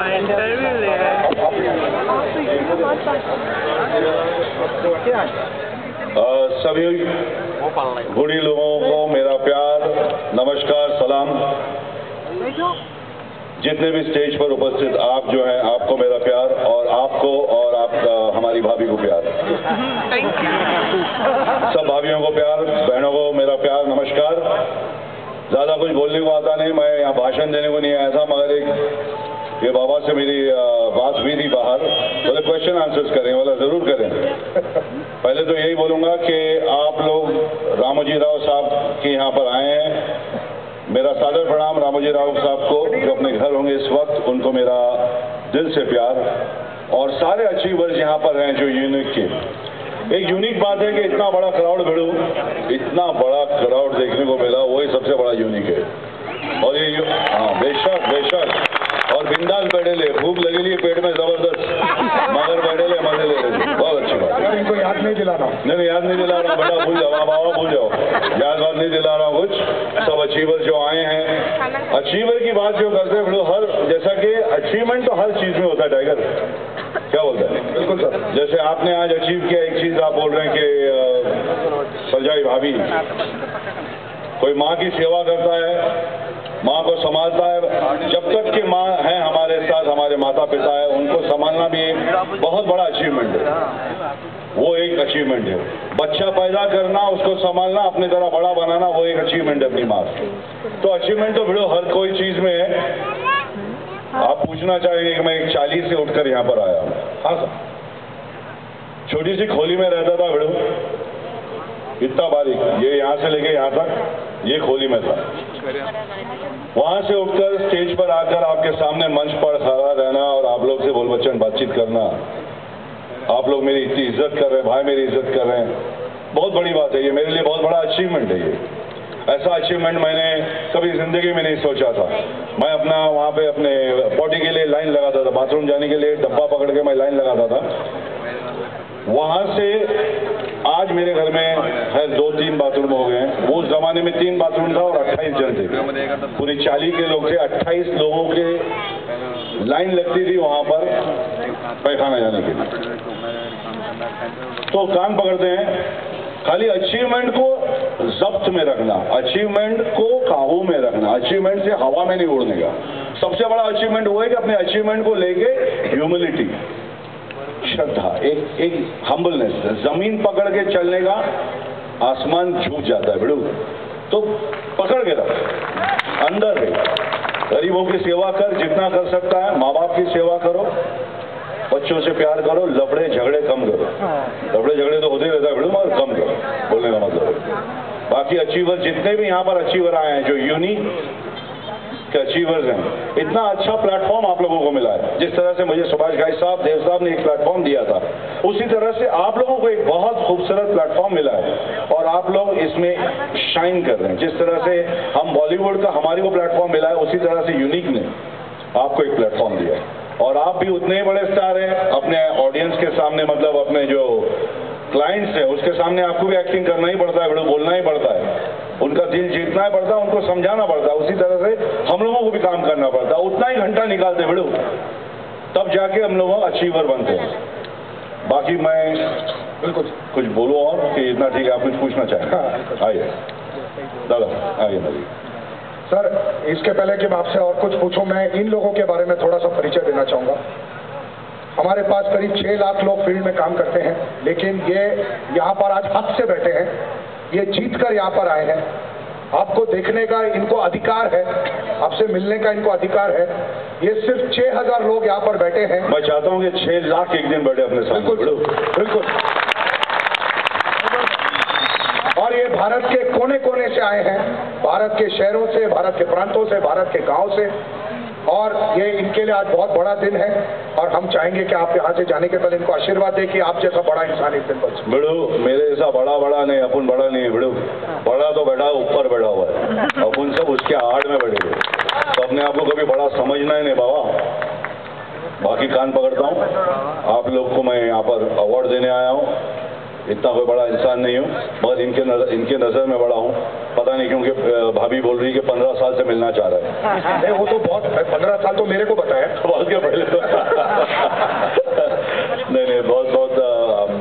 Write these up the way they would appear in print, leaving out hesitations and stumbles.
Interview ले सभी बूढ़ी लोगों को मेरा प्यार, नमस्कार, सलाम। जितने भी स्टेज पर उपस्थित आप जो हैं, आपको मेरा प्यार, और आपको और हमारी भाभी को प्यार। सब भाभियों को प्यार, बहनों को मेरा प्यार, नमस्कार। ज़्यादा कुछ बोलने को आता नहीं, मैं यहाँ भाषण देने को नहीं आया था, मगर एक ये बाबा से मेरी बात हुई थी बाहर, बोले क्वेश्चन आंसर्स करें, बोला ज़रूर करें। पहले तो यही बोलूँगा कि आप लोग रामोजी राव साहब के यहाँ पर आए हैं, मेरा सादर प्रणाम रामोजी राव साहब को, जो अपने घर होंगे इस वक्त, उनको मेरा दिल से प्यार। और सारे अचीवर्स यहाँ पर हैं जो यूनिक के। एक यूनिक बात है कि इतना बड़ा क्राउड भिड़ू, इतना बड़ा क्राउड देखने को मिला, वही सबसे बड़ा यूनिक है। और ये हाँ, बेशक बेशक, और बिंदास बैठे ले, भूख लगी ली पेट में जबरदस्त, मगर बैठे ले, मजे ले रहे, बहुत अच्छी बात है। इनको याद नहीं दिलाना, नहीं याद नहीं दिला रहा, बेटा भूल जाओ, बाबा भूल जाओ, याद बात नहीं दिला रहा कुछ। सब अचीवर जो आए हैं, अचीवर की बात जो करते हैं हर, जैसा कि अचीवमेंट तो हर चीज में होता है, टाइगर क्या बोलता है? बिल्कुल सर। जैसे आपने आज अचीव किया, एक चीज आप बोल रहे हैं कि सरजाई भाभी कोई माँ की सेवा करता है, माँ को संभालता है। जब तक कि माँ है हमारे साथ, हमारे माता पिता है, उनको संभालना भी एक बहुत बड़ा अचीवमेंट है, वो एक अचीवमेंट है। बच्चा पैदा करना, उसको संभालना, अपनी तरह बड़ा बनाना, वो एक अचीवमेंट है अपनी माँ से। तो अचीवमेंट तो भिड़ो हर कोई चीज में है। आप पूछना चाहेंगे कि मैं 40 से उठकर यहाँ पर आया हूँ। हाँ सर, छोटी सी खोली में रहता था भिड़ो, इतना बारीक, ये यहाँ से लेके यहाँ तक ये खोली में था। वहां से उठकर स्टेज पर आकर आपके सामने मंच पर खड़ा रहना और आप लोग से बोल बच्चन बातचीत करना, आप लोग मेरी इतनी इज्जत कर रहे हैं, भाई मेरी इज्जत कर रहे हैं, बहुत बड़ी बात है। ये मेरे लिए बहुत बड़ा अचीवमेंट है। ये ऐसा अचीवमेंट मैंने कभी जिंदगी में नहीं सोचा था। मैं अपना वहाँ पे अपने पॉटी के लिए लाइन लगाता था, बाथरूम जाने के लिए डब्बा पकड़ के मैं लाइन लगाता था। वहां से आज मेरे घर में है 2-3 बाथरूम हो गए हैं। वो उस जमाने में 3 बाथरूम था और 28 जन थे, पूरी 40 के लोग थे, 28 लोगों के लाइन लगती थी वहां पर पैखाना जाने के लिए। तो कान पकड़ते हैं, खाली अचीवमेंट को जब्त में रखना, अचीवमेंट को काबू में रखना, अचीवमेंट से हवा में नहीं उड़ने का। सबसे बड़ा अचीवमेंट वो है कि अपने अचीवमेंट को लेके ह्यूमिलिटी, श्रद्धा, एक हम्बलनेस, जमीन पकड़ के चलने का। आसमान झुक जाता है बिड़ू, तो पकड़ के रख, अंदर है। गरीबों की सेवा कर, जितना कर सकता है। माँ बाप की सेवा करो, बच्चों से प्यार करो, लफड़े झगड़े कम करो। लफड़े झगड़े तो होते रहता है बिड़ू, मगर कम करो, बोलने का मतलब है। बाकी अचीवर जितने भी यहाँ पर अचीवर आए हैं, जो यूनिक के अचीवर्स हैं, इतना अच्छा प्लेटफॉर्म आप लोगों को मिला है। जिस तरह से मुझे सुभाष घाई साहब, देव साहब ने एक प्लेटफॉर्म दिया था, उसी तरह से आप लोगों को एक बहुत खूबसूरत प्लेटफॉर्म मिला है और आप लोग इसमें शाइन कर रहे हैं। जिस तरह से हम बॉलीवुड का हमारे को प्लेटफॉर्म मिला है, उसी तरह से यूनिक ने आपको एक प्लेटफॉर्म दिया है। और आप भी उतने ही बड़े स्टार हैं अपने ऑडियंस के सामने, मतलब अपने जो क्लाइंट्स हैं उसके सामने आपको भी एक्टिंग करना ही पड़ता है, बोलना ही पड़ता है, उनका दिल जीतना ही पड़ता है, उनको समझाना पड़ता है। उसी तरह से हम लोगों को भी काम करना पड़ता है, उतना ही घंटा निकालते बिड़ू, तब जाके हम लोग अचीवर बनते हैं। बाकी मैं बिल्कुल कुछ बोलूँ और कि इतना ठीक है? आप कुछ पूछना चाहें? आइए दादा, आइए दादी। सर, इसके पहले कि मैं आपसे और कुछ पूछूं, मैं इन लोगों के बारे में थोड़ा सा परिचय देना चाहूँगा। हमारे पास करीब 6 लाख लोग फील्ड में काम करते हैं, लेकिन ये यहाँ पर आज हक से बैठे हैं, ये जीत कर यहाँ पर आए हैं। आपको देखने का इनको अधिकार है, आपसे मिलने का इनको अधिकार है। ये सिर्फ 6000 लोग यहाँ पर बैठे हैं। मैं चाहता हूँ कि 6 लाख एक दिन बैठे अपने साथ। बिल्कुल बिल्कुल। और ये भारत के कोने कोने से आए हैं, भारत के शहरों से, भारत के प्रांतों से, भारत के गांव से, और ये इनके लिए आज बहुत बड़ा दिन है। और हम चाहेंगे कि आप यहाँ से जाने के पहले इनको आशीर्वाद दें कि आप जैसा बड़ा इंसान इस दिन पर। बिड़ू मेरे जैसा बड़ा नहीं, अपन बड़ा नहीं है बिड़ू, बड़ा तो बैठा ऊपर बैठा हुआ है, अपन सब उसके आड़ में बैठे हुए, तो अपने आप को कभी बड़ा समझना ही नहीं बाबा। बाकी कान पकड़ता हूँ, आप लोग को मैं यहाँ पर अवार्ड देने आया हूँ। इतना कोई बड़ा इंसान नहीं हूँ, मगर इनके नज़र में बड़ा हूँ। पता नहीं क्योंकि भाभी बोल रही है कि 15 साल से मिलना चाह रहा है। नहीं, वो तो बहुत 15 साल तो मेरे को बताया। बहुत क्या पहले तो नहीं, बहुत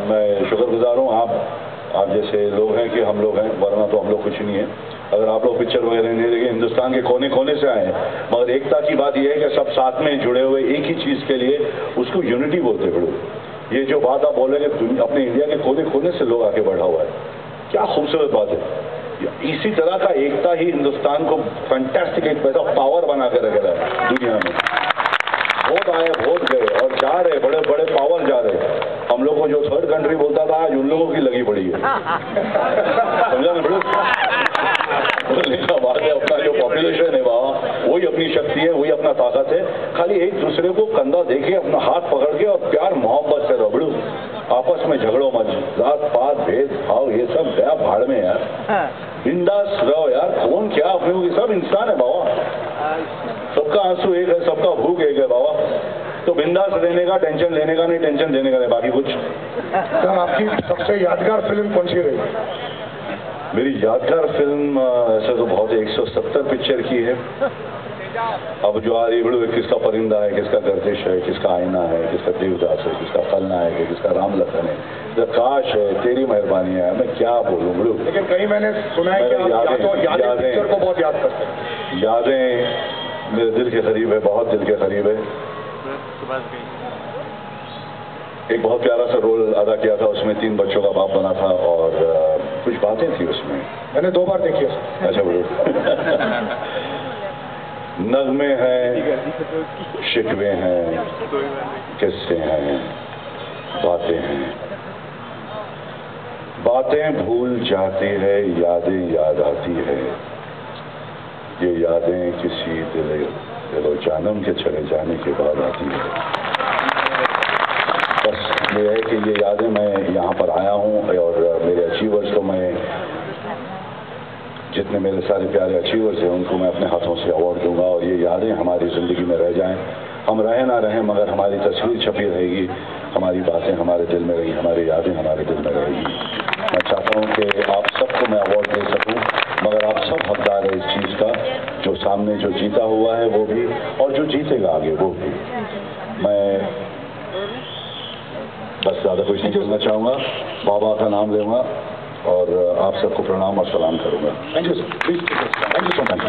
मैं शुक्रगुजार हूँ। आप जैसे लोग हैं कि हम लोग हैं, वरना तो हम लोग कुछ नहीं है। अगर आप लोग पिक्चर वगैरह नहीं देखें, हिंदुस्तान के कोने कोने से आए हैं, मगर एकता की बात यह है कि सब साथ में जुड़े हुए एक ही चीज़ के लिए, उसको यूनिटी बोलते हैं। ये जो बात आप बोल रहे हैं कि अपने इंडिया के कोने कोने से लोग आके बढ़ा हुआ है, क्या खूबसूरत बात है। इसी तरह का एकता ही हिंदुस्तान को फैंटास्टिक एक पैसा पावर बना के रख रहा है दुनिया में। वोट आए, वोट गए और जा रहे, बड़े बड़े पावर जा रहे। हम लोग को जो थर्ड कंट्री बोलता था, आज उन लोगों की लगी पड़ी है। समझा ना बड़े? बात है, अपना जो पॉपुलेशन है वहाँ, वही अपनी शक्ति है, वही अपना ताकत है। खाली एक दूसरे को कंधा देके, अपना हाथ पकड़ के और प्यार मोहब्बत से रबड़ू, आपस में झगड़ो मत, जात पात भेद भाव ये सब गया भाड़ में यार। बिंदास रहो यार, कौन क्या अपने को, सब इंसान है बाबा, सबका आंसू एक है, सबका भूख एक है बाबा। तो बिंदास रहने का, टेंशन लेने का नहीं, टेंशन देने का नहीं, बाकी कुछ। सर, आपकी सबसे यादगार फिल्म कौन सी रही? मेरी यादगार फिल्म ऐसे तो बहुत 170 पिक्चर की है। अब जो आ रही है, किसका परिंदा है, किसका गर्दिश है, किसका आईना है, किसका देवदास है, किसका खलनायक है, किसका राम लखन है, किसका काश है, तेरी मेहरबानी है, मैं क्या बोलूं बड़ू। लेकिन कहीं मैंने सुना है कि आप यादें पिक्चर को बहुत याद करते हैं। यादें मेरे दिल के करीब है, बहुत दिल के करीब है। एक बहुत प्यारा सा रोल अदा किया था, उसमें 3 बच्चों का बाप बना था और कुछ बातें थी उसमें। मैंने 2 बार देखी है। अच्छा बोलो। नगमे हैं, शिकवे हैं, किस्से हैं, बातें हैं। बातें भूल जाती है, यादें याद आती है। ये यादें किसी दिलो जानम के चले जाने के बाद आती है। बस ये है कि ये यादें, मैं यहाँ पर आया हूँ और मेरे अचीवर्स को, मैं जितने मेरे सारे प्यारे अचीवर्स हैं उनको मैं अपने हाथों से अवार्ड दूंगा और ये यादें हमारी ज़िंदगी में रह जाएं। हम रहे ना रहें, मगर हमारी तस्वीर छपी रहेगी, हमारी बातें हमारे दिल में रहेंगी, हमारी यादें हमारे दिल में रहेगी। मैं चाहता हूँ कि आप सबको मैं अवार्ड दे सकूँ, मगर आप सब हकदार है इस चीज़ का। जो सामने जो जीता हुआ है वो भी, और जो जीतेगा आगे वो भी। मैं बस ज़्यादा कुछ नहीं कहना चाहूँगा, बाबा का नाम लूँगा और आप सबको प्रणाम और सलाम करूँगा। Thank you sir, please, thank you so much.